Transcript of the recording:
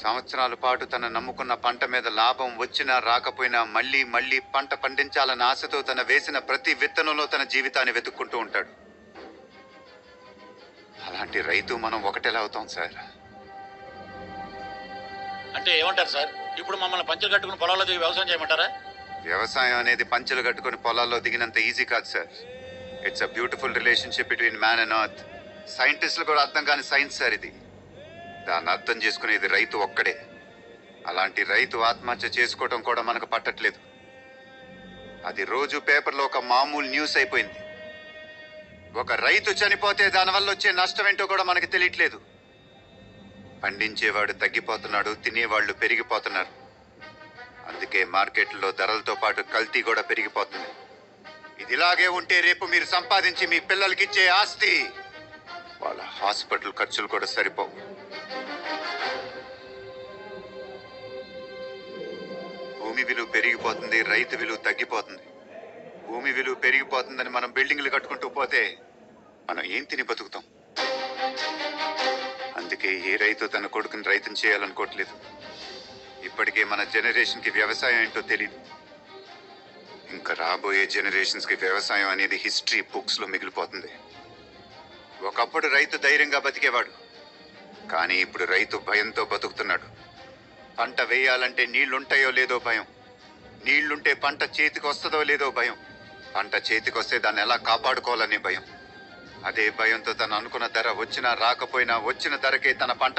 సంవత్సరాల పాటు తన నమ్ముకున్న పంట మీద లాభం వచ్చినా రాకపోయినా మళ్ళీ మళ్ళీ పంట పండించాలన్న ఆశతో తన వేసిన ప్రతి విత్తనంలో తన జీవితాన్ని వెతుక్కుంటూ ఉంటాడు. అలాంటి రైతు మనం ఒకటెలా అవుతాం సార్? అంటే ఏమంటారు సార్? ఇప్పుడు మమ్మల్ని పంచులు కట్టుకుని పొలాల్లో దిగి వ్యవసాయం చేయమంటారా? వ్యవసాయం అనేది పంచెలు కట్టుకుని పొలాల్లో దిగినంత ఈజీ కాదు sir. It's a beautiful relationship between man and earth. సైంటిస్టులు కూడా అర్థం కాని సైన్స్ సార్ ఇది. దాన్ని అర్థం చేసుకునేది రైతు ఒక్కడే. అలాంటి రైతు ఆత్మహత్య చేసుకోవడం కూడా మనకు పట్టట్లేదు. అది రోజు పేపర్లో ఒక మామూలు న్యూస్ అయిపోయింది. ఒక రైతు చనిపోతే దానివల్ల వచ్చే నష్టం ఏంటో కూడా మనకు తెలియట్లేదు. పండించేవాడు తగ్గిపోతున్నాడు, తినేవాళ్ళు పెరిగిపోతున్నారు. అందుకే మార్కెట్లో ధరలతో పాటు కల్తీ కూడా పెరిగిపోతుంది. ఇదిలాగే ఉంటే రేపు మీరు సంపాదించి మీ పిల్లలకి ఇచ్చే ఆస్తి, వాళ్ళ హాస్పిటల్ ఖర్చులు కూడా సరిపోవు. భూమి విలువ పెరిగిపోతుంది, రైతు విలువ తగ్గిపోతుంది. భూమి విలువ పెరిగిపోతుందని మనం బిల్డింగ్లు కట్టుకుంటూ పోతే మనం ఏం తిని బతుకుతాం? అందుకే ఏ రైతు తన కొడుకుని రైతుని చేయాలనుకోవట్లేదు. ఇప్పటికే మన జనరేషన్కి వ్యవసాయం ఏంటో తెలియదు. ఇంకా రాబోయే జనరేషన్స్కి వ్యవసాయం అనేది హిస్టరీ బుక్స్లో మిగిలిపోతుంది. ఒకప్పుడు రైతు ధైర్యంగా బతికేవాడు, కానీ ఇప్పుడు రైతు భయంతో బతుకుతున్నాడు. పంట వేయాలంటే నీళ్లుంటాయో లేదో భయం, నీళ్లుంటే పంట చేతికి వస్తుందో లేదో భయం, పంట చేతికి వస్తే దాన్ని ఎలా కాపాడుకోవాలనే భయం. అదే భయంతో తను అనుకున్న ధర వచ్చినా రాకపోయినా వచ్చిన ధరకే తన పంట